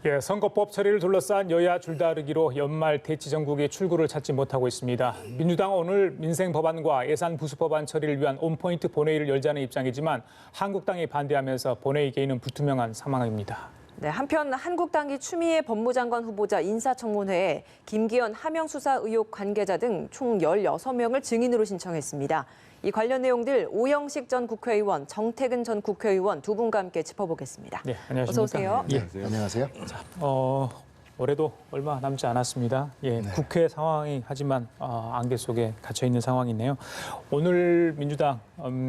예, 선거법 처리를 둘러싼 여야 줄다리기로 연말 대치 전국의 출구를 찾지 못하고 있습니다. 민주당은 오늘 민생 법안과 예산 부수 법안 처리를 위한 온포인트 본회의를 열자는 입장이지만 한국당이 반대하면서 본회의 개의는 불투명한 상황입니다. 네, 한편 한국당이 추미애 법무장관 후보자 인사청문회에 김기현 하명수사 의혹 관계자 등 총 16명을 증인으로 신청했습니다. 이 관련 내용들 오영식 전 국회의원, 정태근 전 국회의원 두 분과 함께 짚어보겠습니다. 네, 안녕하십니까. 어서 오세요. 네, 안녕하세요. 올해도 얼마 남지 않았습니다. 예, 네. 국회 상황이 하지만 안개 속에 갇혀 있는 상황이네요. 오늘 민주당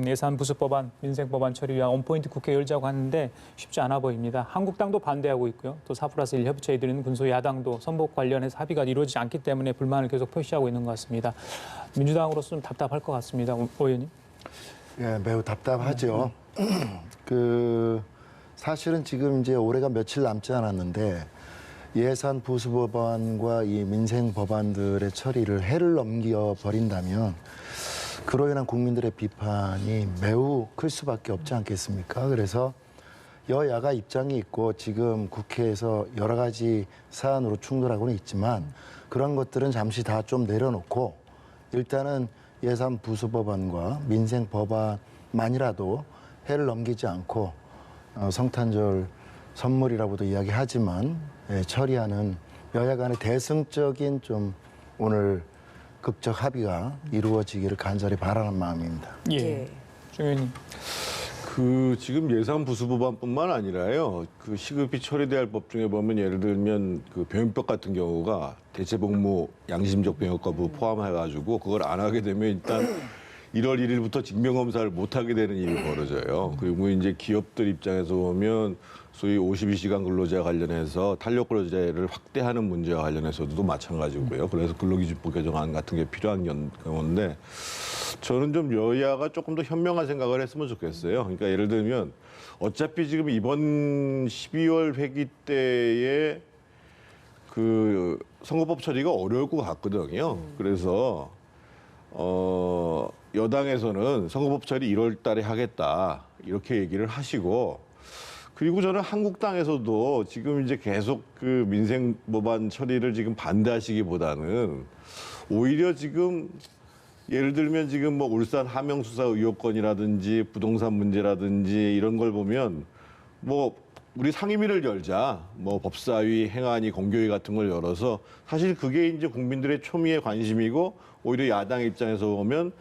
예산 부수 법안, 민생 법안 처리 위한 온포인트 국회 열자고 하는데 쉽지 않아 보입니다. 한국당도 반대하고 있고요. 또 4+1 협의체에 들은 군소 야당도 선복 관련해서 합의가 이루어지지 않기 때문에 불만을 계속 표시하고 있는 것 같습니다. 민주당으로서 좀 답답할 것 같습니다. 오 의원님. 예, 매우 답답하죠. 사실은 지금 이제 올해가 며칠 남지 않았는데 예산 부수 법안과 이 민생 법안들의 처리를 해를 넘겨 버린다면 그로 인한 국민들의 비판이 매우 클 수밖에 없지 않겠습니까? 그래서 여야가 입장이 있고 지금 국회에서 여러 가지 사안으로 충돌하고는 있지만 그런 것들은 잠시 다 좀 내려놓고 일단은 예산 부수 법안과 민생 법안만이라도 해를 넘기지 않고 성탄절 선물이라고도 이야기하지만 처리하는 여야 간의 대승적인 좀 오늘 극적 합의가 이루어지기를 간절히 바라는 마음입니다. 예, 정 의원님. 지금 예산 부수 법안뿐만 아니라요. 시급히 처리돼야 할 법 중에 보면 예를 들면 병역법 같은 경우가 대체복무 양심적 병역 거부 포함해가지고 그걸 안 하게 되면 일단 1월 1일부터 징병검사를 못 하게 되는 일이 벌어져요. 그리고 이제 기업들 입장에서 보면 소위 52시간 근로자 관련해서 탄력 근로제를 확대하는 문제와 관련해서도 마찬가지고요. 그래서 근로기준법 개정안 같은 게 필요한 경우인데 저는 좀 여야가 조금 더 현명한 생각을 했으면 좋겠어요. 그러니까 예를 들면 어차피 지금 이번 12월 회기 때에 선거법 처리가 어려울 것 같거든요. 그래서 여당에서는 선거법 처리 1월 달에 하겠다 이렇게 얘기를 하시고 그리고 저는 한국당에서도 지금 이제 계속 민생 법안 처리를 지금 반대하시기보다는 오히려 지금 예를 들면 지금 뭐 울산 하명수사 의혹건이라든지 부동산 문제라든지 이런 걸 보면 뭐 우리 상임위를 열자, 뭐 법사위, 행안위, 공교위 같은 걸 열어서 사실 그게 이제 국민들의 초미의 관심이고 오히려 야당 입장에서 보면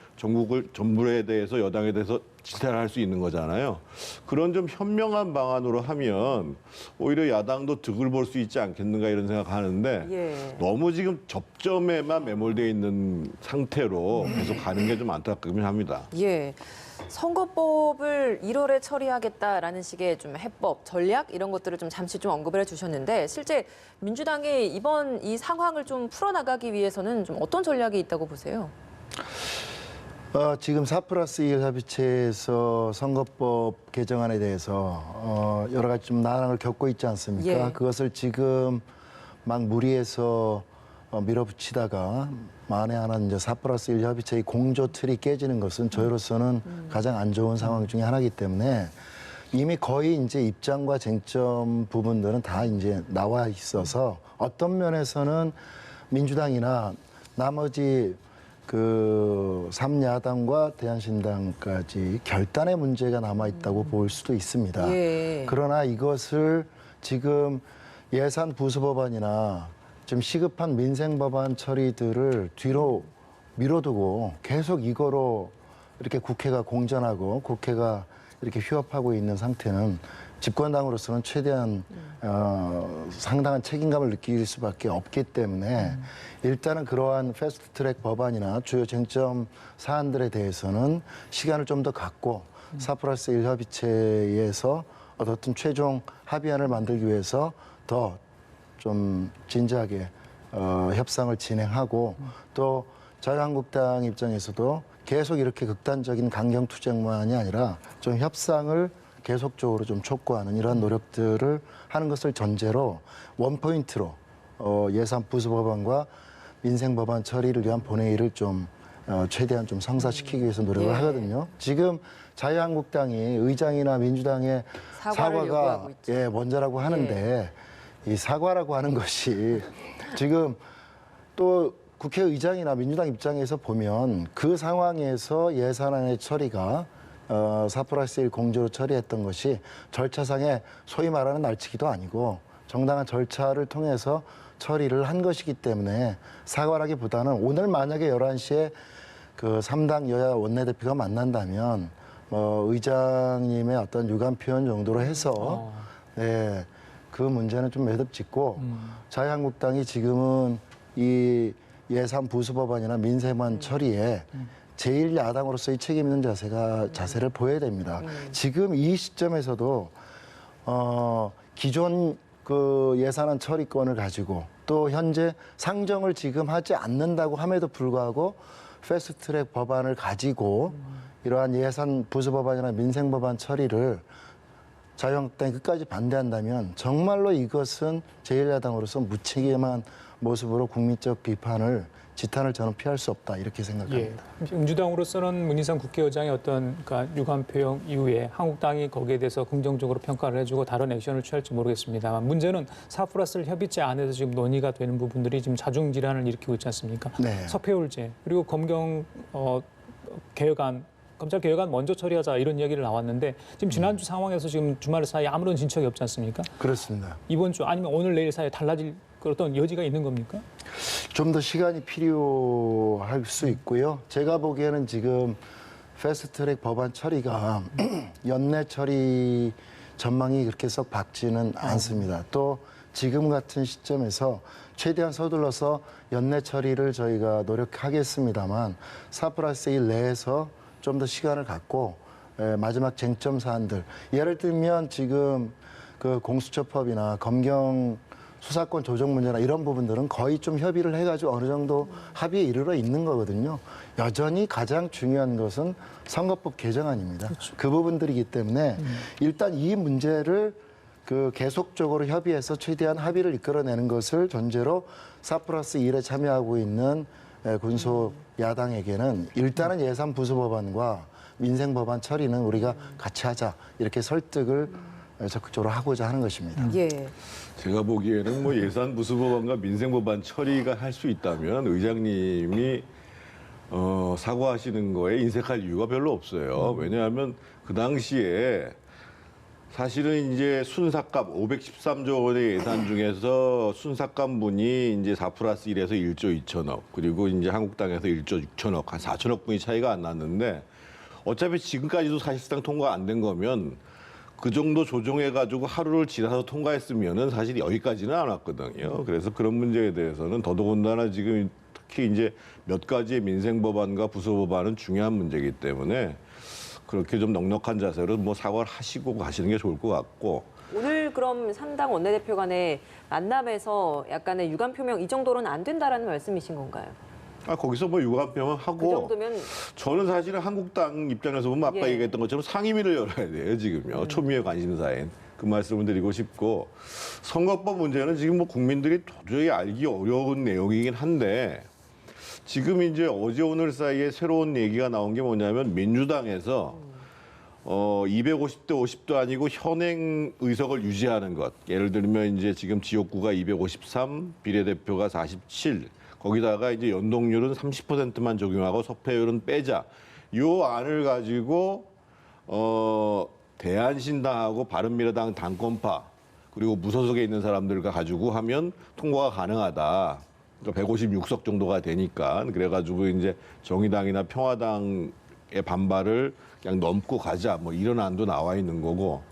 정부에 대해서 여당에 대해서 질타를 할 수 있는 거잖아요. 그런 좀 현명한 방안으로 하면 오히려 야당도 득을 볼 수 있지 않겠는가 이런 생각하는데 예. 너무 지금 접점에만 매몰되어 있는 상태로 계속 가는 게 좀 안타깝긴 합니다. 예. 선거법을 1월에 처리하겠다라는 식의 좀 해법, 전략 이런 것들을 좀 잠시 좀 언급을 해주셨는데 실제 민주당이 이번 이 상황을 좀 풀어나가기 위해서는 좀 어떤 전략이 있다고 보세요? 지금 4+1 협의체에서 선거법 개정안에 대해서 여러 가지 좀 난항을 겪고 있지 않습니까? 예. 그것을 지금 막 무리해서 밀어붙이다가 만에 하나 이제 4+1 협의체의 공조 틀이 깨지는 것은 저희로서는 가장 안 좋은 상황 중에 하나이기 때문에 이미 거의 이제 입장과 쟁점 부분들은 다 이제 나와 있어서 어떤 면에서는 민주당이나 나머지 3야당과 대한신당까지 결단의 문제가 남아 있다고 볼 수도 있습니다. 예. 그러나 이것을 지금 예산 부수 법안이나 좀 시급한 민생 법안 처리들을 뒤로 미뤄두고 계속 이거로 이렇게 국회가 공전하고 국회가 이렇게 휴업하고 있는 상태는 집권당으로서는 최대한 상당한 책임감을 느낄 수밖에 없기 때문에 일단은 그러한 패스트트랙 법안이나 주요 쟁점 사안들에 대해서는 시간을 좀 더 갖고 4+1 협의체에서 어떤 최종 합의안을 만들기 위해서 더 좀 진지하게 협상을 진행하고 또 자유한국당 입장에서도 계속 이렇게 극단적인 강경투쟁만이 아니라 좀 협상을 계속적으로 좀 촉구하는 이러한 노력들을 하는 것을 전제로 원포인트로 예산 부수 법안과 민생 법안 처리를 위한 본회의를 좀 최대한 좀 성사시키기 위해서 노력을 하거든요. 지금 자유한국당이 의장이나 민주당의 사과가 먼저라고 하는데 이 사과라고 하는 것이 지금 또 국회의장이나 민주당 입장에서 보면 그 상황에서 예산안의 처리가 4+1 공조로 처리했던 것이 절차상의 소위 말하는 날치기도 아니고 정당한 절차를 통해서 처리를 한 것이기 때문에 사과라기보다는 오늘 만약에 11시에 그 3당 여야 원내대표가 만난다면 의장님의 어떤 유감 표현 정도로 해서 네, 그 문제는 좀 매듭짓고 자유한국당이 지금은 이 예산 부수법안이나 민생안 처리에 제1야당으로서의 책임 있는 자세를 보여야 됩니다. 지금 이 시점에서도 기존 그 예산안 처리권을 가지고 또 현재 상정을 지금 하지 않는다고 함에도 불구하고 패스트트랙 법안을 가지고 이러한 예산 부수법안이나 민생법안 처리를 자유한국당이 끝까지 반대한다면 정말로 이것은 제1야당으로서 무책임한 모습으로 국민적 비판을 지탄을 저는 피할 수 없다 이렇게 생각합니다. 예. 민주당으로서는 문희상 국회의장의 어떤 그러니까 유감 표현 이후에 한국당이 거기에 대해서 긍정적으로 평가를 해주고 다른 액션을 취할지 모르겠습니다만 문제는 4+1 협의체 안에서 지금 논의가 되는 부분들이 지금 자중 질환을 일으키고 있지 않습니까? 네. 석패율제 그리고 검경 개혁안 검찰 개혁안 먼저 처리하자 이런 얘기를 나왔는데 지금 지난주 상황에서 지금 주말 사이에 아무런 진척이 없지 않습니까? 그렇습니다. 이번 주 아니면 오늘 내일 사이에 달라질 어떤 여지가 있는 겁니까? 좀 더 시간이 필요할 수 있고요. 제가 보기에는 지금 패스트트랙 법안 처리가 연내 처리 전망이 그렇게 썩 밝지는 않습니다. 또 지금 같은 시점에서 최대한 서둘러서 연내 처리를 저희가 노력하겠습니다만 4+1 내에서 좀 더 시간을 갖고 마지막 쟁점 사안들 예를 들면 지금 그 공수처법이나 검경 수사권 조정 문제나 이런 부분들은 거의 좀 협의를 해가지고 어느 정도 합의에 이르러 있는 거거든요. 여전히 가장 중요한 것은 선거법 개정안입니다. 그렇죠. 그 부분들이기 때문에 일단 이 문제를 그 계속적으로 협의해서 최대한 합의를 이끌어내는 것을 전제로 4+1에 참여하고 있는 군소 야당에게는 일단은 예산 부수법안과 민생법안 처리는 우리가 같이 하자 이렇게 설득을 적극적으로 하고자 하는 것입니다. 예. 제가 보기에는 뭐 예산 부수법안과 민생법안 처리가 할 수 있다면 의장님이 사과하시는 거에 인색할 이유가 별로 없어요. 왜냐하면 그 당시에 사실은 이제 순삭감 513조 원의 예산 중에서 순삭감분이 이제 4+1에서 1조 2천억 그리고 이제 한국당에서 1조 6천억 한 4천억 분이 차이가 안 났는데 어차피 지금까지도 사실상 통과 안 된 거면 그 정도 조정해가지고 하루를 지나서 통과했으면은 사실 여기까지는 안 왔거든요. 그래서 그런 문제에 대해서는 더더군다나 지금 특히 이제 몇 가지의 민생 법안과 부수 법안은 중요한 문제이기 때문에 그렇게 좀 넉넉한 자세로 뭐 사과를 하시고 가시는 게 좋을 것 같고. 오늘 그럼 3당 원내대표 간의 만남에서 약간의 유감 표명 이 정도로는 안 된다라는 말씀이신 건가요? 거기서 뭐 유감 표명하고 그 정도면 저는 사실은 한국당 입장에서 보면 아까 예. 얘기했던 것처럼 상임위를 열어야 돼요 지금요. 초미의 관심사인 그 말씀을 드리고 싶고 선거법 문제는 지금 뭐 국민들이 도저히 알기 어려운 내용이긴 한데 지금 이제 어제 오늘 사이에 새로운 얘기가 나온 게 뭐냐면 민주당에서 250대 50도 아니고 현행 의석을 유지하는 것. 예를 들면 이제 지금 지역구가 253, 비례대표가 47. 거기다가 이제 연동률은 30%만 적용하고 석패율은 빼자. 요 안을 가지고 대한신당하고 바른미래당 당권파 그리고 무소속에 있는 사람들과 가지고 하면 통과가 가능하다. 그러니까 156석 정도가 되니까 그래가지고 이제 정의당이나 평화당의 반발을 그냥 넘고 가자 뭐 이런 안도 나와 있는 거고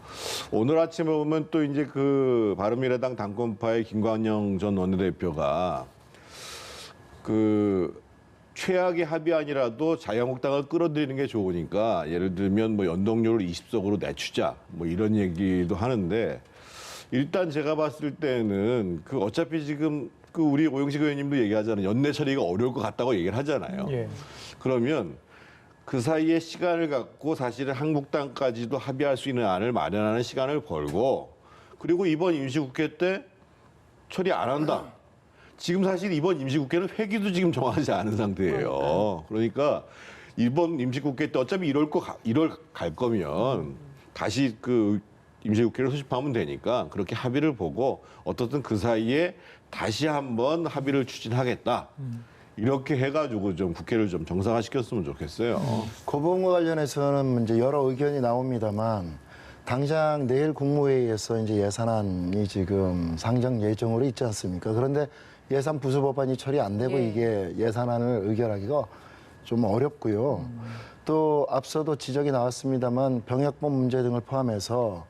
오늘 아침에 보면 또 이제 그 바른미래당 당권파의 김관영 전 원내대표가 그 최악의 합의안이라도 자유한국당을 끌어들이는 게 좋으니까 예를 들면 뭐 연동률을 20석으로 낮추자 뭐 이런 얘기도 하는데 일단 제가 봤을 때는 그 어차피 지금 그 우리 오영식 의원님도 얘기하잖아요. 연내 처리가 어려울 것 같다고 얘기를 하잖아요. 예. 그러면 그 사이에 시간을 갖고 사실은 한국당까지도 합의할 수 있는 안을 마련하는 시간을 벌고 그리고 이번 임시국회 때 처리 안 한다. 지금 사실 이번 임시국회는 회기도 지금 정하지 않은 상태예요. 그러니까 이번 임시국회 때 어차피 1월 갈 거면 다시 그 임시국회를 소집하면 되니까 그렇게 합의를 보고 어떻든 그 사이에 다시 한번 합의를 추진하겠다. 이렇게 해가지고 좀 국회를 좀 정상화시켰으면 좋겠어요. 그 부분과 관련해서는 이제 여러 의견이 나옵니다만 당장 내일 국무회의에서 이제 예산안이 지금 상정 예정으로 있지 않습니까? 그런데 예산 부수 법안이 처리 안 되고 예. 이게 예산안을 의결하기가 좀 어렵고요. 또 앞서도 지적이 나왔습니다만 병역법 문제 등을 포함해서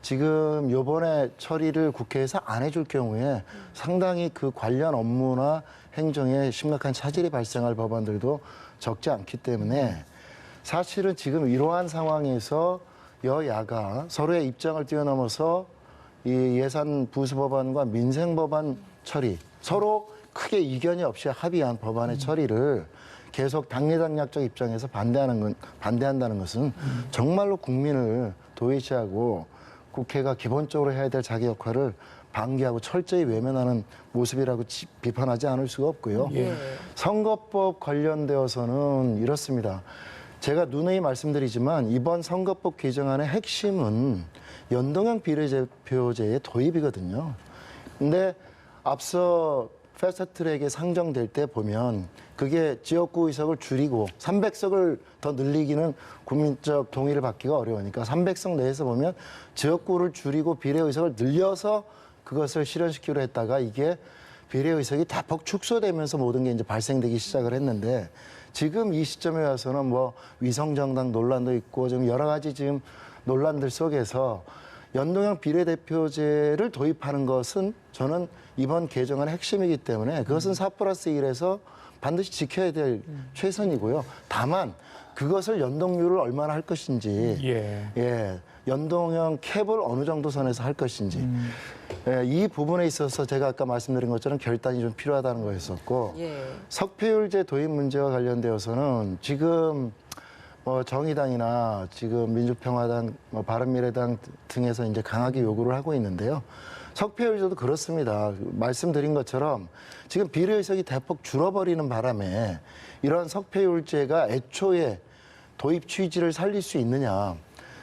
지금 요번에 처리를 국회에서 안 해줄 경우에 상당히 그 관련 업무나 행정에 심각한 차질이 발생할 법안들도 적지 않기 때문에 사실은 지금 이러한 상황에서 여야가 서로의 입장을 뛰어넘어서 이 예산 부수 법안과 민생 법안 처리 서로 크게 이견이 없이 합의한 법안의 처리를 계속 당리당략적 입장에서 반대한다는 것은 정말로 국민을 도외시하고 국회가 기본적으로 해야 될 자기 역할을 방기하고 철저히 외면하는 모습이라고 비판하지 않을 수가 없고요. 예. 선거법 관련되어서는 이렇습니다. 제가 누누이 말씀드리지만 이번 선거법 개정안의 핵심은 연동형 비례대표제의 도입이거든요. 근데 앞서 패스트트랙에 상정될 때 보면 그게 지역구 의석을 줄이고 300석을 더 늘리기는 국민적 동의를 받기가 어려우니까 300석 내에서 보면 지역구를 줄이고 비례 의석을 늘려서 그것을 실현시키려 했다가 이게 비례 의석이 대폭 축소되면서 모든 게 이제 발생되기 시작을 했는데 지금 이 시점에 와서는 뭐 위성정당 논란도 있고 좀 여러 가지 지금 논란들 속에서 연동형 비례대표제를 도입하는 것은 저는 이번 개정안의 핵심이기 때문에 그것은 4+1에서 반드시 지켜야 될 최선이고요. 다만 그것을 연동률을 얼마나 할 것인지, 예. 연동형 캡을 어느 정도 선에서 할 것인지, 이 부분에 있어서 제가 아까 말씀드린 것처럼 결단이 좀 필요하다는 거였었고, 예. 석패율제 도입 문제와 관련되어서는 지금 정의당이나 지금 민주평화당, 바른미래당 등에서 이제 강하게 요구를 하고 있는데요. 석패율제도 그렇습니다. 말씀드린 것처럼 지금 비례의석이 대폭 줄어버리는 바람에 이런 석패율제가 애초에 도입 취지를 살릴 수 있느냐.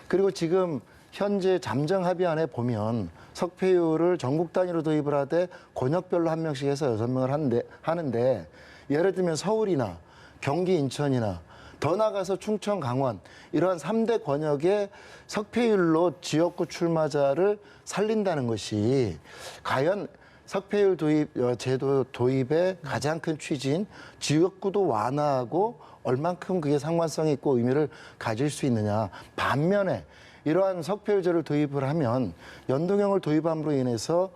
그리고 지금 현재 잠정 합의안에 보면 석패율을 전국 단위로 도입을 하되 권역별로 한 명씩 해서 6명을 하는데 예를 들면 서울이나 경기 인천이나 더 나아가서 충청, 강원 이러한 3대 권역의 석패율로 지역구 출마자를 살린다는 것이 과연 석패율 도입 제도 도입의 가장 큰 취지인 지역구도 완화하고 얼만큼 그게 상관성이 있고 의미를 가질 수 있느냐. 반면에 이러한 석패율제를 도입을 하면 연동형을 도입함으로 인해서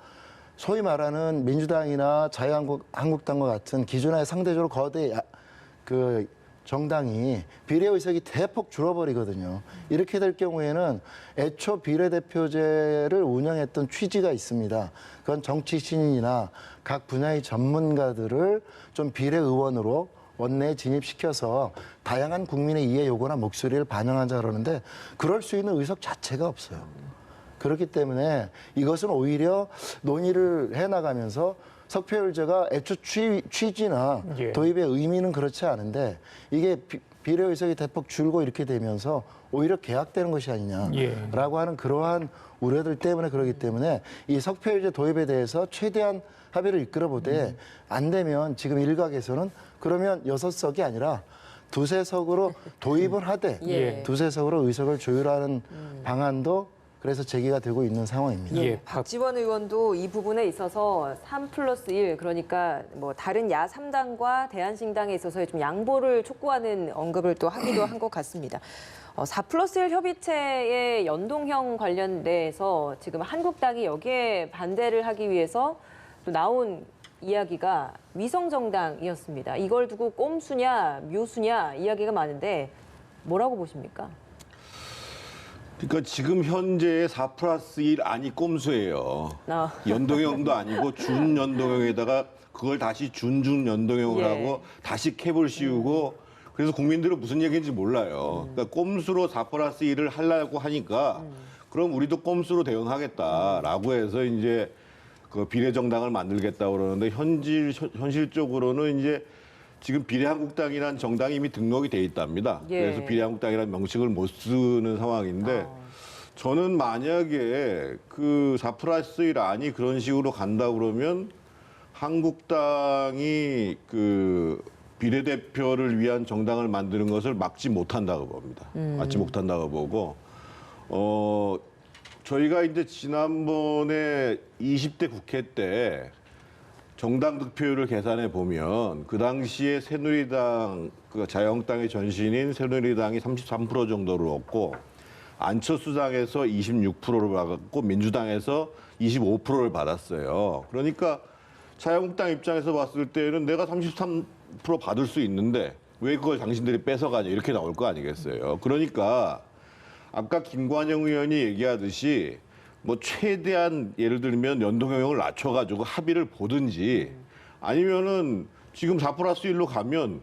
소위 말하는 민주당이나 자유한국당과 같은 기존에 상대적으로 거대 정당이 비례의석이 대폭 줄어버리거든요. 이렇게 될 경우에는 애초 비례대표제를 운영했던 취지가 있습니다. 그건 정치 신인이나 각 분야의 전문가들을 좀 비례의원으로 원내에 진입시켜서 다양한 국민의 이해 요구나 목소리를 반영하자 그러는데 그럴 수 있는 의석 자체가 없어요. 그렇기 때문에 이것은 오히려 논의를 해나가면서 석패율제가 애초 취지나 예. 도입의 의미는 그렇지 않은데 이게 비례의석이 대폭 줄고 이렇게 되면서 오히려 개혁되는 것이 아니냐라고 하는 그러한 우려들 때문에 그러기 때문에 이 석패율제 도입에 대해서 최대한 합의를 이끌어보되 안 되면 지금 일각에서는 그러면 6석이 아니라 2석으로 도입을 하되 예. 2석으로 의석을 조율하는 방안도 그래서 제기가 되고 있는 상황입니다. 예. 박지원 의원도 이 부분에 있어서 3+1 그러니까 뭐 다른 야 3당과 대한신당에 있어서의 좀 양보를 촉구하는 언급을 또 하기도 한 것 같습니다. 4+1 협의체의 연동형 관련돼서 지금 한국당이 여기에 반대를 하기 위해서 또 나온 이야기가 위성정당이었습니다. 이걸 두고 꼼수냐 묘수냐 이야기가 많은데 뭐라고 보십니까? 그러니까 지금 현재의 4+1 아니 꼼수예요. 연동형도 아니고 준연동형에다가 그걸 다시 준중연동형을 예. 하고 다시 캡을 씌우고 그래서 국민들은 무슨 얘기인지 몰라요. 그러니까 꼼수로 4+1을 하려고 하니까 그럼 우리도 꼼수로 대응하겠다라고 해서 이제 그 비례정당을 만들겠다고 그러는데 현실적으로는 이제 지금 비례한국당이라는 정당이 이미 등록이 돼 있답니다. 예. 그래서 비례한국당이라는 명칭을 못 쓰는 상황인데 저는 만약에 그 4+1 안이 그런 식으로 간다 그러면 한국당이 그 비례대표를 위한 정당을 만드는 것을 막지 못한다고 봅니다. 막지 못한다고 보고, 저희가 이제 지난번에 20대 국회 때 정당 득표율을 계산해 보면 그 당시에 새누리당, 그 자유한국당의 전신인 새누리당이 33% 정도를 얻고 안철수당에서 26%를 받았고 민주당에서 25%를 받았어요. 그러니까 자유한국당 입장에서 봤을 때는 내가 33% 받을 수 있는데 왜 그걸 당신들이 뺏어가냐 이렇게 나올 거 아니겠어요. 그러니까 아까 김관영 의원이 얘기하듯이 뭐 최대한 예를 들면 연동형을 낮춰가지고 합의를 보든지 아니면은 지금 4+1로 가면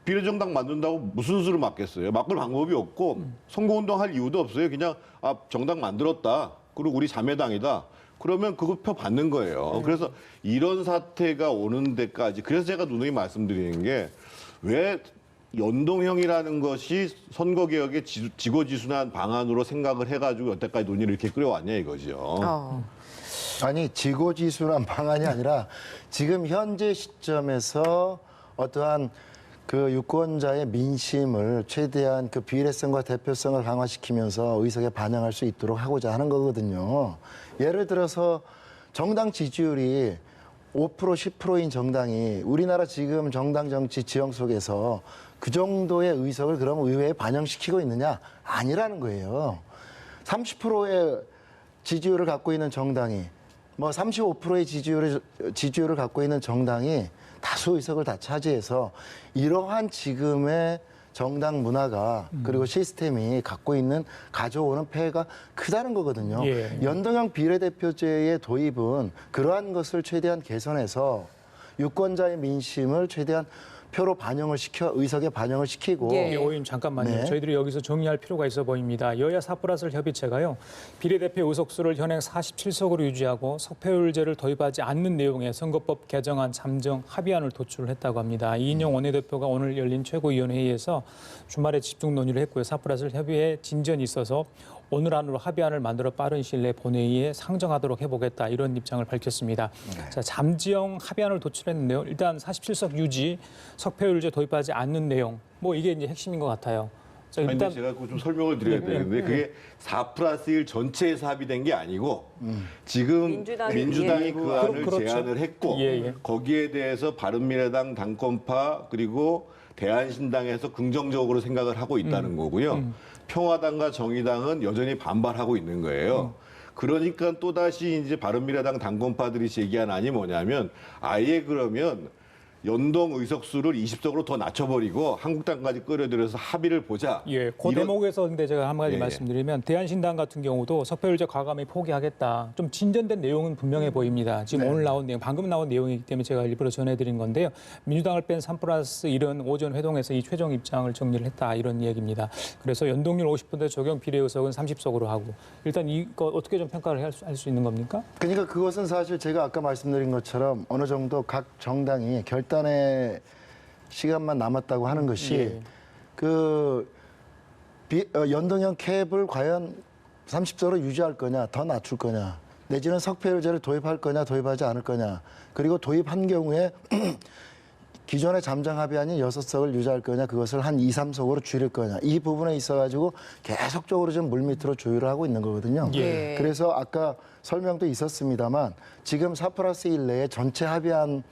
비례정당 만든다고 무슨 수를 막겠어요. 막을 방법이 없고 선거운동 할 이유도 없어요. 그냥 정당 만들었다. 그리고 우리 자매당이다. 그러면 그거 표 받는 거예요. 그래서 이런 사태가 오는 데까지 그래서 제가 누누이 말씀드리는 게 왜 연동형이라는 것이 선거개혁의 지고지순한 방안으로 생각을 해가지고 여태까지 논의를 이렇게 끌어왔냐 이거죠. 아니 지고지순한 방안이 아니라 지금 현재 시점에서 어떠한 그 유권자의 민심을 최대한 그 비례성과 대표성을 강화시키면서 의석에 반영할 수 있도록 하고자 하는 거거든요. 예를 들어서 정당 지지율이 5% 10%인 정당이 우리나라 지금 정당 정치 지형 속에서 그 정도의 의석을 그럼 의회에 반영시키고 있느냐? 아니라는 거예요. 30%의 지지율을 갖고 있는 정당이 뭐 35%의 지지율을 갖고 있는 정당이 다수 의석을 다 차지해서 이러한 지금의 정당 문화가 그리고 시스템이 가져오는 폐해가 크다는 거거든요. 예. 연동형 비례대표제의 도입은 그러한 것을 최대한 개선해서 유권자의 민심을 최대한 표로 반영을 시켜 의석에 반영을 시키고 예. 오인 잠깐만요. 네. 저희들이 여기서 정리할 필요가 있어 보입니다. 여야 4+1 협의체가요. 비례대표 의석수를 현행 47석으로 유지하고 석패율제를 도입하지 않는 내용의 선거법 개정안 잠정 합의안을 도출했다고 합니다. 이인영 원내대표가 오늘 열린 최고위원회의에서 주말에 집중 논의를 했고요. 4+1 협의에 진전이 있어서 오늘 안으로 합의안을 만들어 빠른 시일 내에 본회의에 상정하도록 해보겠다 이런 입장을 밝혔습니다. 자, 잠정 합의안을 도출했는데요. 일단 47석 유지, 석패율제 도입하지 않는 내용, 뭐 이게 이제 핵심인 것 같아요. 자, 아니, 일단 근데 제가 그거 좀 설명을 드려야 되는데 그게 4+1 전체에서 합의된 게 아니고 지금 민주당이 그 안을 그렇죠. 제안을 했고 예. 거기에 대해서 바른미래당 당권파 그리고 대한신당에서 긍정적으로 생각을 하고 있다는 거고요. 평화당과 정의당은 여전히 반발하고 있는 거예요. 그러니까 또다시 이제 바른미래당 당권파들이 제기한 안이 뭐냐면 아예 그러면 연동 의석수를 20석으로 더 낮춰버리고 한국당까지 끌어들여서 합의를 보자. 예, 그 대목에서 근데 제가 한 가지 예. 말씀드리면 대한신당 같은 경우도 석패율제 과감히 포기하겠다. 좀 진전된 내용은 분명해 보입니다. 지금 오늘 나온 내용, 방금 나온 내용이기 때문에 제가 일부러 전해드린 건데요. 민주당을 뺀 3+1은 오전 회동에서 이 최종 입장을 정리를 했다 이런 얘기입니다. 그래서 연동률 50% 적용 비례 의석은 30석으로 하고 일단 이거 어떻게 좀 평가를 할 수 있는 겁니까? 그러니까 그것은 사실 제가 아까 말씀드린 것처럼 어느 정도 각 정당이 결단의 시간만 남았다고 하는 것이 예. 연동형 캡을 과연 30석으로 유지할 거냐, 더 낮출 거냐, 내지는 석패율제를 도입할 거냐, 도입하지 않을 거냐, 그리고 도입한 경우에 기존의 잠정 합의안이 6석을 유지할 거냐, 그것을 한 2, 3석으로 줄일 거냐, 이 부분에 있어가지고 계속적으로 좀 물밑으로 조율을 하고 있는 거거든요. 예. 그래서 아까 설명도 있었습니다만 지금 4+1 내에 전체 합의안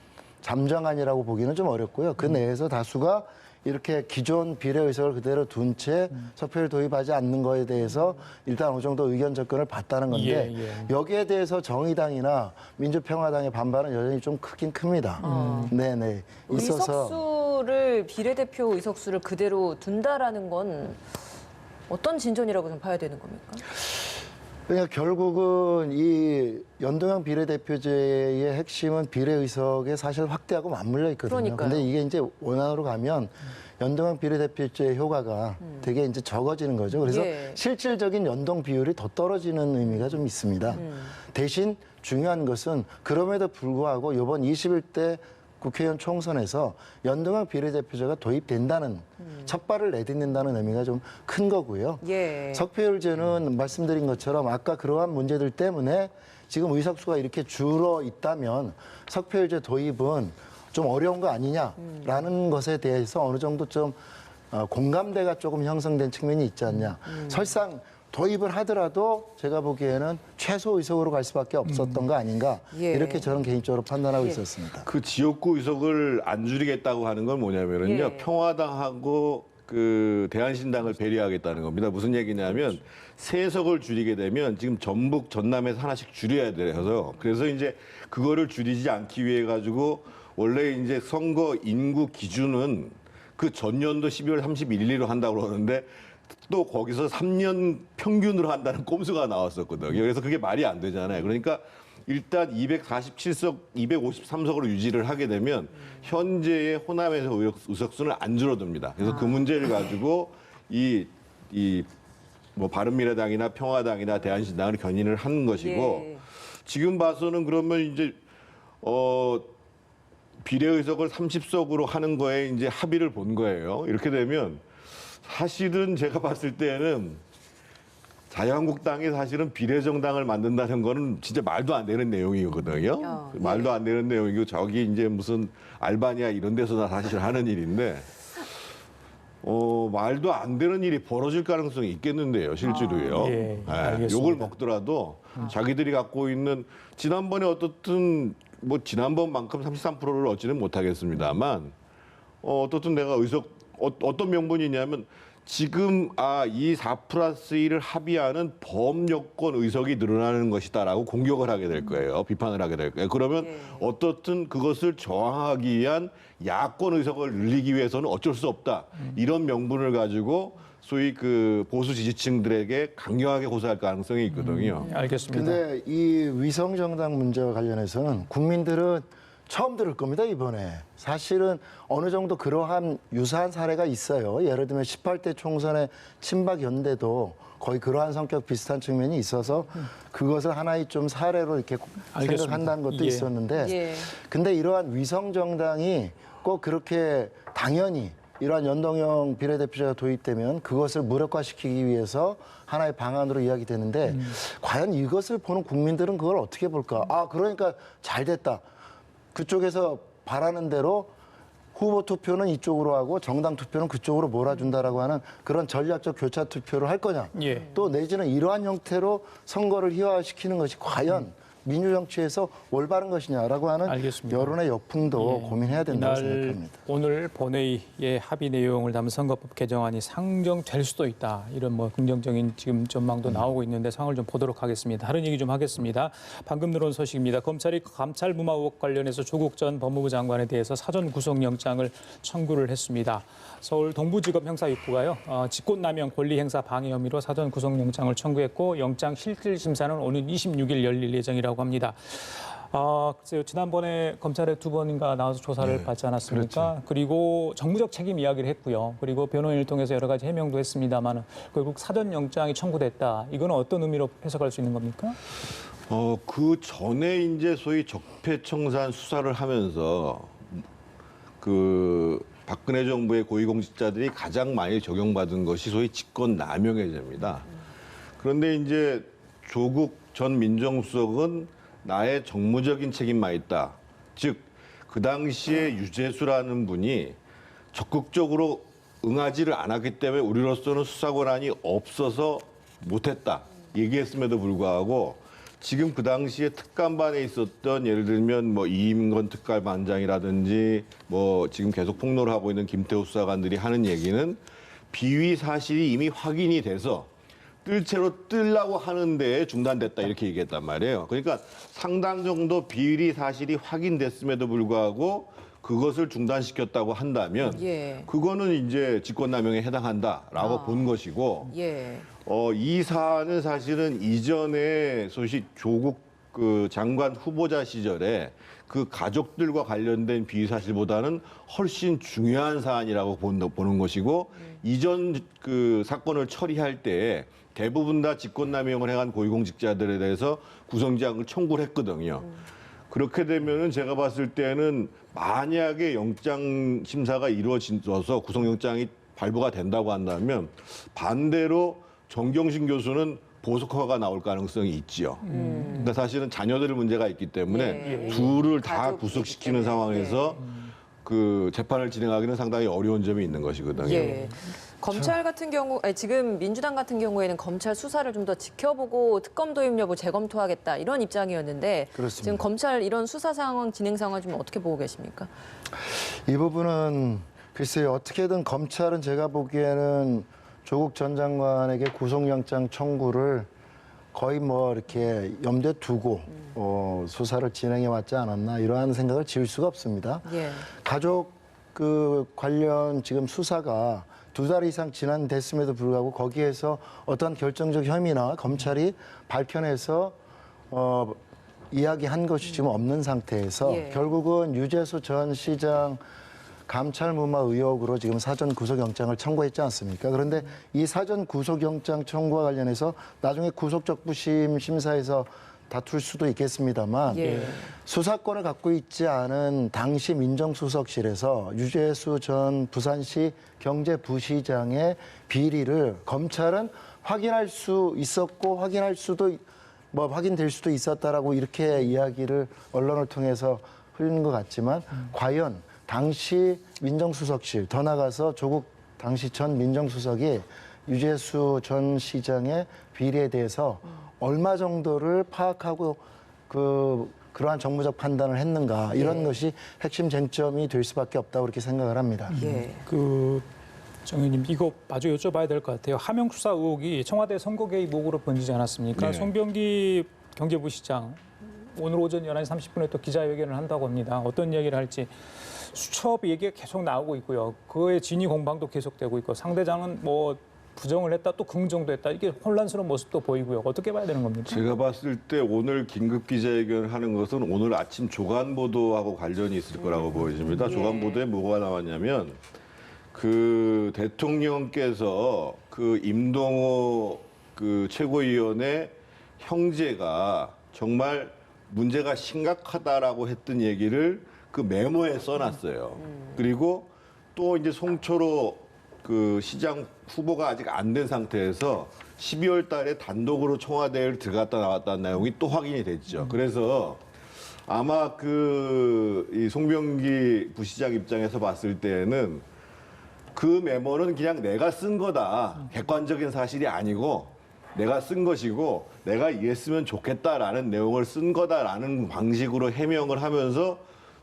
잠정안이라고 보기는 좀 어렵고요. 그 내에서 다수가 이렇게 기존 비례 의석을 그대로 둔 채 석패를 도입하지 않는 거에 대해서 일단 어느 정도 의견 접근을 받다는 건데 여기에 대해서 정의당이나 민주평화당의 반발은 여전히 좀 크긴 큽니다. 네네. 의석수를 비례대표 의석수를 그대로 둔다라는 건 어떤 진전이라고 좀 봐야 되는 겁니까? 그러니까 결국은 이 연동형 비례대표제의 핵심은 비례의석에 사실 확대하고 맞물려 있거든요. 그러니까요. 근데 이게 이제 원안으로 가면 연동형 비례대표제의 효과가 되게 이제 적어지는 거죠. 그래서 예. 실질적인 연동 비율이 더 떨어지는 의미가 좀 있습니다. 대신 중요한 것은 그럼에도 불구하고 이번 21대 국회의원 총선에서 연동형 비례대표제가 도입된다는 첫 발을 내딛는다는 의미가 좀 큰 거고요. 예. 석패율제는 말씀드린 것처럼 아까 그러한 문제들 때문에 지금 의석수가 이렇게 줄어 있다면 석패율제 도입은 좀 어려운 거 아니냐라는 것에 대해서 어느 정도 좀 공감대가 조금 형성된 측면이 있지 않냐. 설상 도입을 하더라도 제가 보기에는 최소 의석으로 갈 수밖에 없었던 거 아닌가. 예. 이렇게 저는 개인적으로 판단하고 예. 있었습니다. 그 지역구 의석을 안 줄이겠다고 하는 건 뭐냐면은요. 예. 평화당하고 그 대한신당을 배려하겠다는 겁니다. 무슨 얘기냐면 세석을 줄이게 되면 지금 전북, 전남에서 하나씩 줄여야 돼서 그래서 이제 그거를 줄이지 않기 위해 가지고 원래 이제 선거 인구 기준은 그 전년도 12월 31일로 한다고 그러는데 또 거기서 3년 평균으로 한다는 꼼수가 나왔었거든요. 그래서 그게 말이 안 되잖아요. 그러니까 일단 247석, 253석으로 유지를 하게 되면 현재의 호남에서 의석수는 안 줄어듭니다. 그래서 그 문제를 가지고 뭐 바른미래당이나 평화당이나 대한신당을 견인을 하는 것이고 예. 지금 봐서는 그러면 이제 비례의석을 30석으로 하는 거에 이제 합의를 본 거예요. 이렇게 되면 사실은 제가 봤을 때는 자유한국당이 사실은 비례정당을 만든다는 거는 진짜 말도 안 되는 내용이거든요. 예. 말도 안 되는 내용이고 저기 이제 무슨 알바니아 이런 데서나 사실 하는 일인데 말도 안 되는 일이 벌어질 가능성이 있겠는데요, 실제로요. 예, 알겠습니다. 욕을 먹더라도 자기들이 갖고 있는 지난번에 어떻든 뭐 지난번만큼 33%를 얻지는 못하겠습니다만 어떻든 내가 어떤 명분이 있냐면 지금 이 4+1을 합의하는 범여권 의석이 늘어나는 것이다라고 공격을 하게 될 거예요. 비판을 하게 될 거예요. 그러면 예. 어떻든 그것을 저항하기 위한 야권 의석을 늘리기 위해서는 어쩔 수 없다. 이런 명분을 가지고 소위 그 보수 지지층들에게 강경하게 고소할 가능성이 있거든요. 알겠습니다. 근데 이 위성정당 문제와 관련해서는 국민들은 처음 들을 겁니다, 이번에. 사실은 어느 정도 그러한 유사한 사례가 있어요. 예를 들면 18대 총선의 친박연대도 거의 그러한 성격 비슷한 측면이 있어서 그것을 하나의 좀 사례로 이렇게 알겠습니다. 생각한다는 것도 예. 있었는데 예. 근데 이러한 위성정당이 꼭 그렇게 당연히 이러한 연동형 비례대표제가 도입되면 그것을 무력화시키기 위해서 하나의 방안으로 이야기되는데 과연 이것을 보는 국민들은 그걸 어떻게 볼까? 그러니까 잘 됐다. 그쪽에서 바라는 대로 후보 투표는 이쪽으로 하고 정당 투표는 그쪽으로 몰아준다라고 하는 그런 전략적 교차 투표를 할 거냐. 예. 또 내지는 이러한 형태로 선거를 희화화시키는 것이 과연 민주정치에서 올바른 것이냐라고 하는 알겠습니다. 여론의 역풍도 고민해야 된다고 생각합니다. 오늘 본회의의 합의 내용을 담은 선거법 개정안이 상정될 수도 있다. 이런 뭐 긍정적인 지금 전망도 나오고 있는데 상황을 좀 보도록 하겠습니다. 다른 얘기 좀 하겠습니다. 방금 들어온 소식입니다. 검찰이 감찰 무마 의혹 관련해서 조국 전 법무부 장관에 대해서 사전 구속영장을 청구를 했습니다. 서울 동부지검 형사6부가요. 직권남용 권리행사 방해 혐의로 사전 구속영장을 청구했고 영장 실질심사는 오는 26일 열릴 예정이라고 합니다. 글쎄요. 지난번에 검찰에 2번인가 나와서 조사를 받지 않았습니까? 그리고 정무적 책임 이야기를 했고요. 그리고 변호인을 통해서 여러 가지 해명도 했습니다만 결국 사전 영장이 청구됐다. 이거는 어떤 의미로 해석할 수 있는 겁니까? 그 전에 이제 소위 적폐청산 수사를 하면서 그 박근혜 정부의 고위공직자들이 가장 많이 적용받은 것이 소위 직권남용죄입니다. 그런데 이제 조국 전 민정수석은 나의 정무적인 책임만 있다. 즉, 그 당시에 유재수라는 분이 적극적으로 응하지를 않았기 때문에 우리로서는 수사 권한이 없어서 못했다. 얘기했음에도 불구하고 지금 그 당시에 특감반에 있었던 예를 들면 뭐 이임건 특감반장이라든지 뭐 지금 계속 폭로를 하고 있는 김태우 수사관들이 하는 얘기는 비위 사실이 이미 확인이 돼서 뜰 채로 뜨려고 하는데 중단됐다 이렇게 얘기했단 말이에요. 그러니까 상당 정도 비위 사실이 확인됐음에도 불구하고 그것을 중단시켰다고 한다면 예. 그거는 이제 직권남용에 해당한다라고 본 것이고 예. 이 사안은 사실은 이전에 소식 조국 그 장관 후보자 시절에 그 가족들과 관련된 비위 사실보다는 훨씬 중요한 사안이라고 보는 것이고 이전 그 사건을 처리할 때 대부분 다 직권남용을 행한 고위공직자들에 대해서 구속영장을 청구를 했거든요. 그렇게 되면은 제가 봤을 때는 만약에 영장 심사가 이루어져서 구속영장이 발부가 된다고 한다면 반대로 정경심 교수는 보석허가 나올 가능성이 있지요. 그러니까 사실은 자녀들 문제가 있기 때문에 예. 둘을 다 가족이기 구속시키는 때문에. 상황에서 그 재판을 진행하기는 상당히 어려운 점이 있는 것이거든요. 예. 검찰 같은 경우, 아니, 지금 민주당 같은 경우에는 검찰 수사를 좀 더 지켜보고 특검 도입 여부 재검토하겠다 이런 입장이었는데 그렇습니다. 지금 검찰 이런 수사 상황, 진행 상황 좀 어떻게 보고 계십니까? 이 부분은 글쎄요, 어떻게든 검찰은 제가 보기에는 조국 전 장관에게 구속영장 청구를 거의 뭐 이렇게 염두에 두고 수사를 진행해 왔지 않았나 이러한 생각을 지울 수가 없습니다. 예. 가족 그 관련 지금 수사가 2달 이상 지난됐음에도 불구하고 거기에서 어떤 결정적 혐의나 검찰이 밝혀내서 이야기한 것이 지금 없는 상태에서 예. 결국은 유재수 전 시장 감찰 무마 의혹으로 지금 사전 구속영장을 청구했지 않습니까? 그런데 이 사전 구속영장 청구와 관련해서 나중에 구속적부심 심사에서 다툴 수도 있겠습니다만 예. 수사권을 갖고 있지 않은 당시 민정수석실에서 유재수 전 부산시 경제부시장의 비리를 검찰은 확인할 수 있었고 확인될 수도 있었다라고 이렇게 이야기를 언론을 통해서 흘리는 것 같지만 과연 당시 민정수석실 더 나아가서 조국 당시 전 민정수석이 유재수 전 시장의 비리에 대해서 얼마 정도를 파악하고 그러한 정무적 판단을 했는가 이런 것이 핵심 쟁점이 될 수밖에 없다고 그렇게 생각을 합니다. 예. 정 의원님 이거 마저 여쭤봐야 될 것 같아요. 하명 수사 의혹이 청와대 선거 개입 의혹으로 번지지 않았습니까? 네. 송병기 경제부시장 오늘 오전 11시 30분에 또 기자회견을 한다고 합니다. 어떤 이야기를 할지 수첩 얘기가 계속 나오고 있고요. 그의 진위 공방도 계속되고 있고 상대장은 뭐 부정을 했다 또 긍정도 했다 이게 혼란스러운 모습도 보이고요. 어떻게 봐야 되는 겁니까? 제가 봤을 때 오늘 긴급 기자회견을 하는 것은 오늘 아침 조간 보도하고 관련이 있을 거라고 보여집니다. 예. 조간 보도에 뭐가 나왔냐면 그 대통령께서 그 임동호 그 최고위원의 형제가 정말 문제가 심각하다라고 했던 얘기를 그 메모에 써놨어요. 그리고 또 이제 송철호 그 시장 후보가 아직 안 된 상태에서 12월 달에 단독으로 청와대를 들어갔다 나왔다는 내용이 또 확인이 됐죠. 그래서 아마 이 송병기 부시장 입장에서 봤을 때는 그 메모는 그냥 내가 쓴 거다. 객관적인 사실이 아니고 내가 쓴 것이고 내가 이랬으면 좋겠다라는 내용을 쓴 거다라는 방식으로 해명을 하면서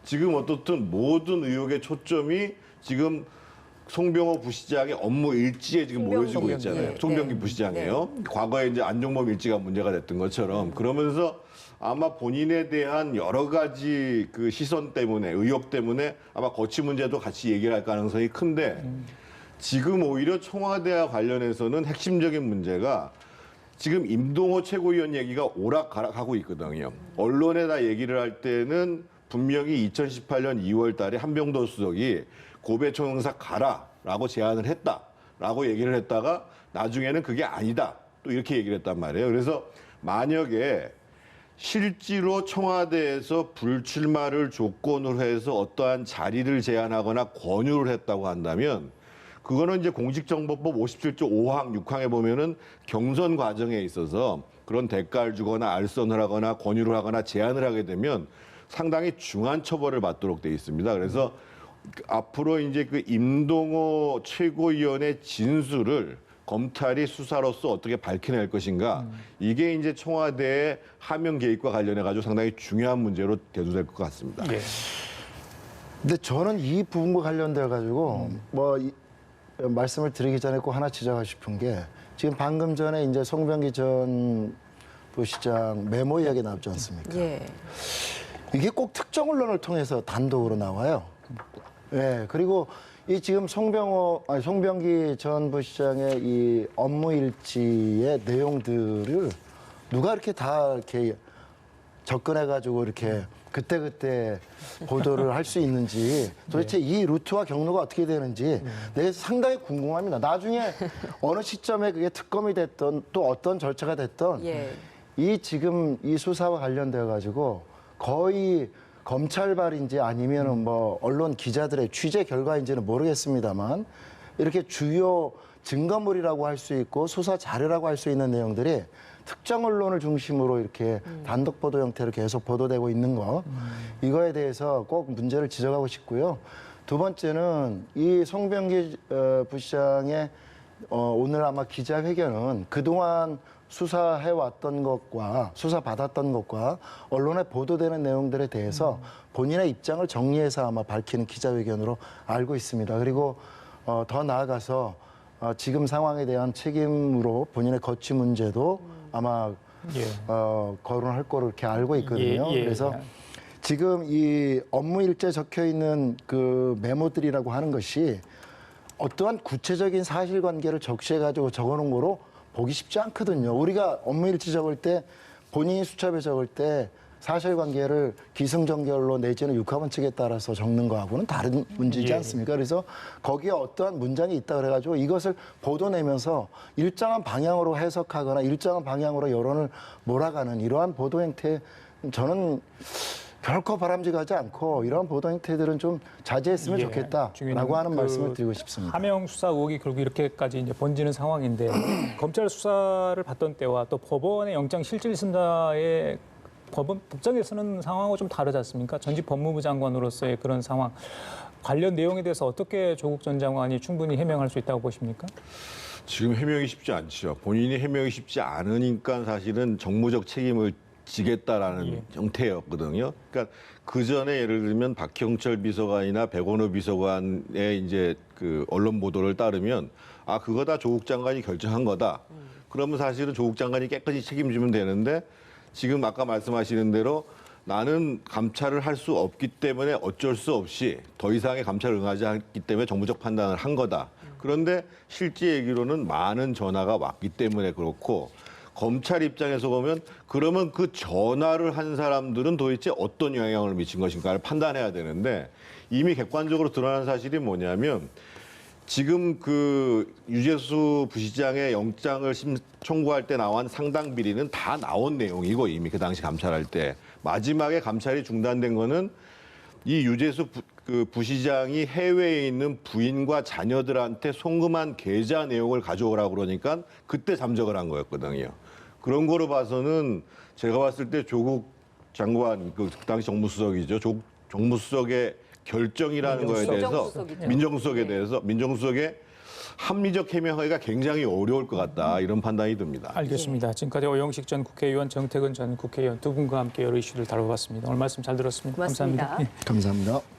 지금 어떻든 모든 의혹의 초점이 지금 송병호 부시장의 업무 일지에 지금 모여지고 송병기. 있잖아요. 예. 송병기 네. 부시장이에요. 과거에 이제 안종범 일지가 문제가 됐던 것처럼 그러면서 아마 본인에 대한 여러 가지 그 시선 때문에 의혹 때문에 아마 거취 문제도 같이 얘기를 할 가능성이 큰데 지금 오히려 청와대와 관련해서는 핵심적인 문제가 지금 임동호 최고위원 얘기가 오락가락하고 있거든요. 언론에다 얘기를 할 때는 분명히 2018년 2월 달에 한병도 수석이 고배 총영사 가라라고 제안을 했다라고 얘기를 했다가 나중에는 그게 아니다 또 이렇게 얘기를 했단 말이에요. 그래서 만약에 실제로 청와대에서 불출마를 조건으로 해서 어떠한 자리를 제안하거나 권유를 했다고 한다면 그거는 이제 공직정보법 57조 5항, 6항에 보면은 경선 과정에 있어서 그런 대가를 주거나 알선을 하거나 권유를 하거나 제안을 하게 되면 상당히 중한 처벌을 받도록 돼 있습니다. 그래서 앞으로 이제 그 임동호 최고위원의 진술을 검찰이 수사로서 어떻게 밝혀낼 것인가 이게 이제 청와대의 하명 개입과 관련해 가지고 상당히 중요한 문제로 대두될 것 같습니다. 예. 근데 저는 이 부분과 관련돼 가지고 말씀을 드리기 전에 꼭 하나 지적하고 싶은 게 지금 방금 전에 이제 송병기 전 부시장 메모 이야기 나왔지 않습니까? 예. 이게 꼭 특정 언론을 통해서 단독으로 나와요. 예. 그리고 이 지금 송병기 전 부시장의 이 업무 일지의 내용들을 누가 이렇게 다 이렇게 접근해가지고 이렇게 그때그때 보도를 할 수 있는지 도대체 이 루트와 경로가 어떻게 되는지 내가 상당히 궁금합니다. 나중에 어느 시점에 그게 특검이 됐던 또 어떤 절차가 됐던 예. 이 지금 이 수사와 관련되어 가지고 거의 검찰발인지 아니면은 뭐 언론 기자들의 취재 결과인지는 모르겠습니다만 이렇게 주요 증거물이라고 할 수 있고 수사 자료라고 할 수 있는 내용들이 특정 언론을 중심으로 이렇게 단독 보도 형태로 계속 보도되고 있는 거 이거에 대해서 꼭 문제를 지적하고 싶고요. 두 번째는 이 송병기 부시장의 오늘 아마 기자회견은 그동안 수사해왔던 것과 수사받았던 것과 언론에 보도되는 내용들에 대해서 본인의 입장을 정리해서 아마 밝히는 기자회견으로 알고 있습니다. 그리고 더 나아가서 지금 상황에 대한 책임으로 본인의 거취 문제도 아마 거론할 거로 이렇게 알고 있거든요. 그래서 지금 이 업무 일지에 적혀 있는 그 메모들이라고 하는 것이 어떠한 구체적인 사실관계를 적시해가지고 적어놓은 거로 보기 쉽지 않거든요. 우리가 업무 일지 적을 때 본인이 수첩에 적을 때 사실관계를 기승전결로 내지는 육하원 측에 따라서 적는 거하고는 다른 문제이지 않습니까? 그래서 거기에 어떠한 문장이 있다 그래가지고 이것을 보도내면서 일정한 방향으로 해석하거나 일정한 방향으로 여론을 몰아가는 이러한 보도 행태 저는 결코 바람직하지 않고 이러한 보도 행태들은 좀 자제했으면 좋겠다라고 하는 말씀을 드리고 싶습니다. 하명 수사 의혹이 결국 이렇게까지 이제 번지는 상황인데 검찰 수사를 받던 때와 또 법원의 영장 실질 심사에 법정에서는 상황하고 좀 다르지 않습니까? 전직 법무부 장관으로서의 그런 상황 관련 내용에 대해서 어떻게 조국 전 장관이 충분히 해명할 수 있다고 보십니까? 지금 해명이 쉽지 않죠. 본인이 해명이 쉽지 않으니까 사실은 정무적 책임을 지겠다라는 형태였거든요. 그러니까 그 전에 예를 들면 박형철 비서관이나 백원호 비서관의 이제 그 언론 보도를 따르면 아 그거 다 조국 장관이 결정한 거다. 그러면 사실은 조국 장관이 깨끗이 책임지면 되는데 지금 아까 말씀하시는 대로 나는 감찰을 할 수 없기 때문에 어쩔 수 없이 더 이상의 감찰을 응하지 않기 때문에 정무적 판단을 한 거다. 그런데 실제 얘기로는 많은 전화가 왔기 때문에 그렇고 검찰 입장에서 보면 그러면 그 전화를 한 사람들은 도대체 어떤 영향을 미친 것인가를 판단해야 되는데 이미 객관적으로 드러난 사실이 뭐냐면 지금 그 유재수 부시장의 영장을 청구할 때 나온 상당 비리는 다 나온 내용이고 이미 그 당시 감찰할 때 마지막에 감찰이 중단된 거는 이 유재수 부시장이 해외에 있는 부인과 자녀들한테 송금한 계좌 내용을 가져오라고 그러니까 그때 잠적을 한 거였거든요. 그런 거로 봐서는 제가 봤을 때 조국 장관 그 당시 정무수석이죠. 정무수석의 결정이라는 거에 대해서 민정수석에 대해서 민정수석의 합리적 해명하기가 굉장히 어려울 것 같다 이런 판단이 듭니다. 알겠습니다. 지금까지 오영식 전 국회의원, 정태근 전 국회의원 두 분과 함께 여러 이슈를 다뤄봤습니다. 오늘 말씀 잘 들었습니다. 고맙습니다. 감사합니다. 감사합니다.